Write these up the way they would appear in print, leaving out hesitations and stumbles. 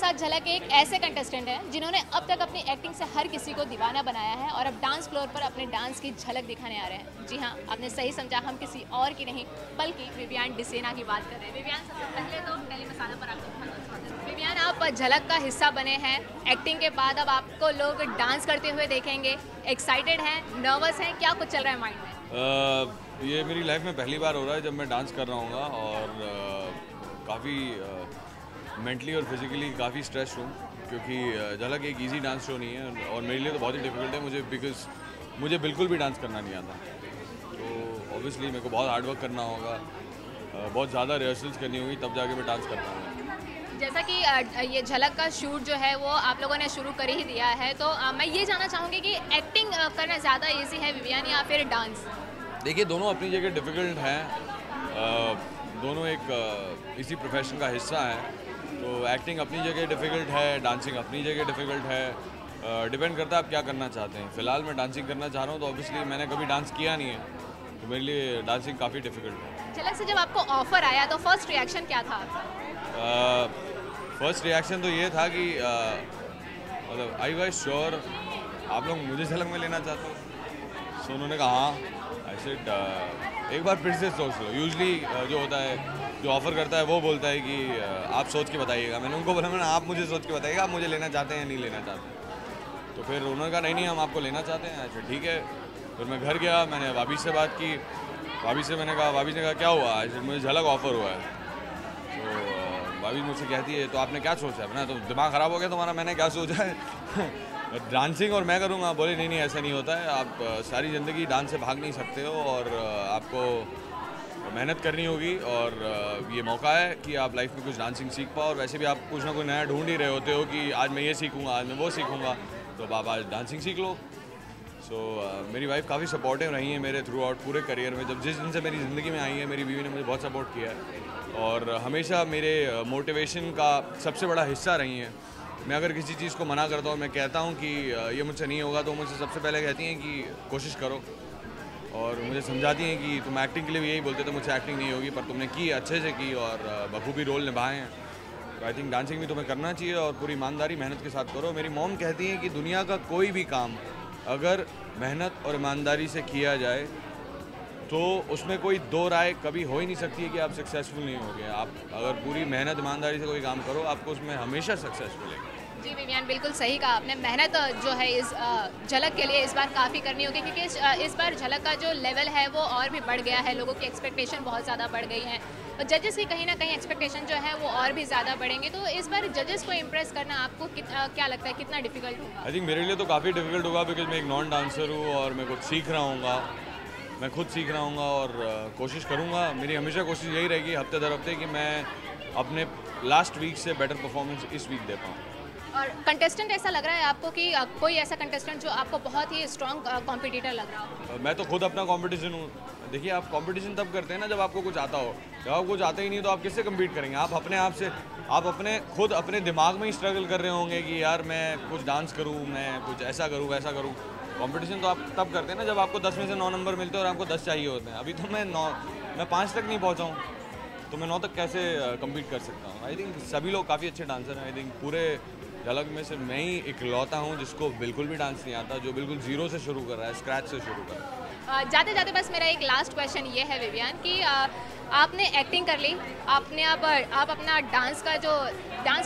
साथ झलक एक ऐसे कंटेस्टेंट हैं जिन्होंने अब तक अपनी एक्टिंग से हर किसी को दीवाना बनाया है और अब डांस फ्लोर पर अपने डांस की झलक दिखाने आ रहे हैं। जी हाँ, आपने सही समझा, हम किसी और की नहीं बल्कि विवियान डिसेना की बात कर रहे हैं। विवियान, सबसे पहले तो टेली मसाला पर आपका बहुत स्वागत है। विवियान, आप झलक का हिस्सा बने हैं। एक्टिंग के बाद अब आपको लोग डांस करते हुए देखेंगे। एक्साइटेड हैं, नर्वस हैं, क्या कुछ चल रहा है माइंड में? ये मेरी लाइफ में पहली बार हो रहा है जब मैं डांस कर रहा हूँ और काफ़ी मेंटली और फिज़िकली काफ़ी स्ट्रेस हूँ क्योंकि झलक एक इजी डांस शो नहीं है और मेरे लिए तो बहुत ही डिफ़िकल्ट है मुझे, बिकॉज मुझे बिल्कुल भी डांस करना नहीं आता। तो ऑब्वियसली मेरे को बहुत हार्ड वर्क करना होगा, बहुत ज़्यादा रिहर्सल्स करनी होगी, तब जाके मैं डांस कर पाऊँगा। जैसा कि ये झलक का शूट जो है वो आप लोगों ने शुरू कर ही दिया है, तो मैं ये जानना चाहूँगी कि एक्टिंग करना ज़्यादा ईजी है विवियान या फिर डांस? देखिए, दोनों अपनी जगह डिफ़िकल्ट हैं, दोनों एक इसी प्रोफेशन का हिस्सा है। तो एक्टिंग अपनी जगह डिफ़िकल्ट है, डांसिंग अपनी जगह डिफ़िकल्ट है, डिपेंड करता है आप क्या करना चाहते हैं। फ़िलहाल मैं डांसिंग करना चाह रहा हूँ, तो ऑब्वियसली मैंने कभी डांस किया नहीं है, तो मेरे लिए डांसिंग काफ़ी डिफ़िकल्ट है। झलक से जब आपको ऑफर आया तो फर्स्ट रिएक्शन क्या था? फर्स्ट रिएक्शन तो ये था कि मतलब आई वाज श्योर आप लोग मुझे झलक में लेना चाहते हो। सो उन्होंने कहा हाँ। आई सेड एक बार फिर से सोच लो। यूजली जो होता है, जो ऑफ़र करता है वो बोलता है कि आप सोच के बताइएगा। मैंने उनको बोला, मैंने आप मुझे सोच के बताइएगा आप मुझे लेना चाहते हैं या नहीं लेना चाहते। तो फिर उन्होंने कहा नहीं हम आपको लेना चाहते हैं। अच्छा ठीक है। फिर मैं घर गया, मैंने भाभी से बात की। भाभी से मैंने कहा, भाभी ने कहा क्या हुआ? आज मुझे झलक ऑफ़र हुआ है। तो भाभी मुझसे कहती है तो आपने क्या सोचा है? मैंने तो दिमाग ख़राब हो गया तुम्हारा, मैंने क्या सोचा है डांसिंग और मैं करूँगा। बोले नहीं ऐसा नहीं होता है, आप सारी ज़िंदगी डांस से भाग नहीं सकते हो और आपको मेहनत करनी होगी और ये मौका है कि आप लाइफ में कुछ डांसिंग सीख पाओ। और वैसे भी आप कुछ ना कुछ नया ढूंढ ही रहे होते हो कि आज मैं ये सीखूंगा, आज मैं वो सीखूंगा, तो आप आज डांसिंग सीख लो। सो मेरी वाइफ काफ़ी सपोर्टिव रही है मेरे थ्रू आउट पूरे करियर में। जब जिस दिन से मेरी ज़िंदगी में आई है, मेरी बीवी ने मुझे बहुत सपोर्ट किया है और हमेशा मेरे मोटिवेशन का सबसे बड़ा हिस्सा रही हैं। मैं अगर किसी चीज़ को मना करता हूँ, मैं कहता हूँ कि ये मुझसे नहीं होगा, तो मुझसे सबसे पहले कहती हैं कि कोशिश करो और मुझे समझाती हैं कि तुम एक्टिंग के लिए भी यही बोलते थे मुझसे एक्टिंग नहीं होगी, पर तुमने की, अच्छे से की और बखूबी रोल निभाए हैं। तो आई थिंक डांसिंग भी तुम्हें करना चाहिए और पूरी ईमानदारी मेहनत के साथ करो। मेरी मॉम कहती हैं कि दुनिया का कोई भी काम अगर मेहनत और ईमानदारी से किया जाए तो उसमें कोई दो राय कभी हो ही नहीं सकती है कि आप सक्सेसफुल नहीं होगे। आप अगर पूरी मेहनत ईमानदारी से कोई काम करो, आपको उसमें हमेशा सक्सेस मिलेगी। जी विवियान, बिल्कुल सही कहा आपने। मेहनत जो है इस झलक के लिए इस बार काफ़ी करनी होगी क्योंकि इस बार झलक का जो लेवल है वो और भी बढ़ गया है। लोगों की एक्सपेक्टेशन बहुत ज़्यादा बढ़ गई है और जजेस की कहीं ना कहीं एक्सपेक्टेशन जो है वो और भी ज़्यादा बढ़ेंगे। तो इस बार जजेस को इम्प्रेस करना आपको क्या लगता है, कितना डिफिकल्ट होगा? आई थिंक मेरे लिए तो काफ़ी डिफिकल्ट होगा बिकॉज मैं एक नॉन डांसर हूँ और मैं कुछ सीख रहा हूँ, मैं खुद सीख रहा हूँ और कोशिश करूँगा। मेरी हमेशा कोशिश यही रहेगी हफ्ते दर हफ्ते कि मैं अपने लास्ट वीक से बेटर परफॉर्मेंस इस वीक दे पाऊँ। और कंटेस्टेंट ऐसा लग रहा है आपको कि कोई ऐसा कंटेस्टेंट जो आपको बहुत ही स्ट्रॉन्ग कॉम्पिटिटर लग रहा हो? मैं तो खुद अपना कंपटीशन हूँ। देखिए, आप कंपटीशन तब करते हैं ना जब आपको कुछ आता हो। जब आपको कुछ आता ही नहीं तो आप किससे कम्पीट करेंगे? आप अपने आप से, आप खुद अपने दिमाग में ही स्ट्रगल कर रहे होंगे कि यार मैं कुछ डांस करूँ, मैं कुछ ऐसा करूँ वैसा करूँ। कंपटीशन तो आप तब करते हैं ना जब आपको 10 में से 9 नंबर मिलते हैं और आपको 10 चाहिए होते हैं। अभी तो मैं 5 तक नहीं पहुँचा हूँ, तो मैं 9 तक कैसे कम्पीट कर सकता हूँ? आई थिंक सभी लोग काफ़ी अच्छे डांसर हैं। आई थिंक पूरे झलक में से मैं ही इकलौता हूँ जिसको बिल्कुल भी डांस नहीं आता, जो बिल्कुल ज़ीरो से शुरू कर रहा है, स्क्रैच से शुरू कर रहा है। जाते जाते बस मेरा एक लास्ट क्वेश्चन ये है विवियान कि आपने एक्टिंग कर ली, आपने अब आप अपना डांस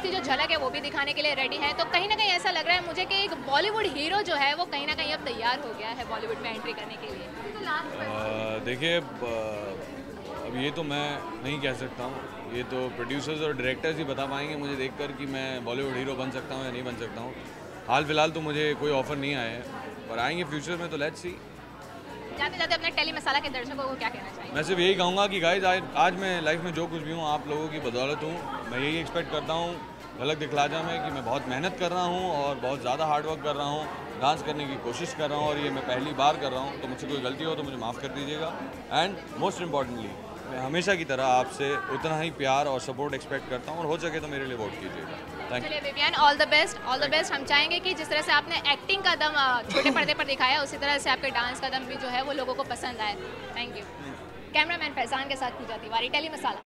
की जो झलक है वो भी दिखाने के लिए रेडी हैं, तो कहीं ना कहीं ऐसा लग रहा है मुझे कि एक बॉलीवुड हीरो जो है वो कहीं ना कहीं अब तैयार हो गया है बॉलीवुड में एंट्री करने के लिए। देखिए, अब ये तो मैं नहीं कह सकता हूँ, ये तो प्रोड्यूसर्स और डायरेक्टर्स ही बता पाएंगे मुझे देखकर कि मैं बॉलीवुड हीरो बन सकता हूँ या नहीं बन सकता हूँ। हाल फिलहाल तो मुझे कोई ऑफ़र नहीं आया है, पर आएंगे फ्यूचर में, तो लेट्स सी। जाते जाते अपने टेली मसाला के दर्शकों को क्या कहना चाहिए? मैं सिर्फ यही कहूँगा कि गाइस, आज मैं लाइफ में जो कुछ भी हूँ आप लोगों की बदौलत हूँ। मैं यही एक्सपेक्ट करता हूँ झलक दिखला जा में कि मैं बहुत मेहनत कर रहा हूँ और बहुत ज़्यादा हार्ड वर्क कर रहा हूँ, डांस करने की कोशिश कर रहा हूँ और ये मैं पहली बार कर रहा हूँ। तो मुझसे कोई गलती हो तो मुझे माफ़ कर दीजिएगा। एंड मोस्ट इम्पॉर्टेंटली, मैं हमेशा की तरह आपसे उतना ही प्यार और सपोर्ट एक्सपेक्ट करता हूँ और हो सके तो मेरे लिए वोट कीजिएगा। Thank you. चलिए Vivian, all the best, all the best. हम चाहेंगे कि जिस तरह से आपने एक्टिंग का दम छोटे पर्दे पर दिखाया, उसी तरह से आपके डांस का दम भी जो है वो लोगों को पसंद आए। Thank you. कैमरामैन फैजान के साथ पूजा तिवारी, टेली मसाला।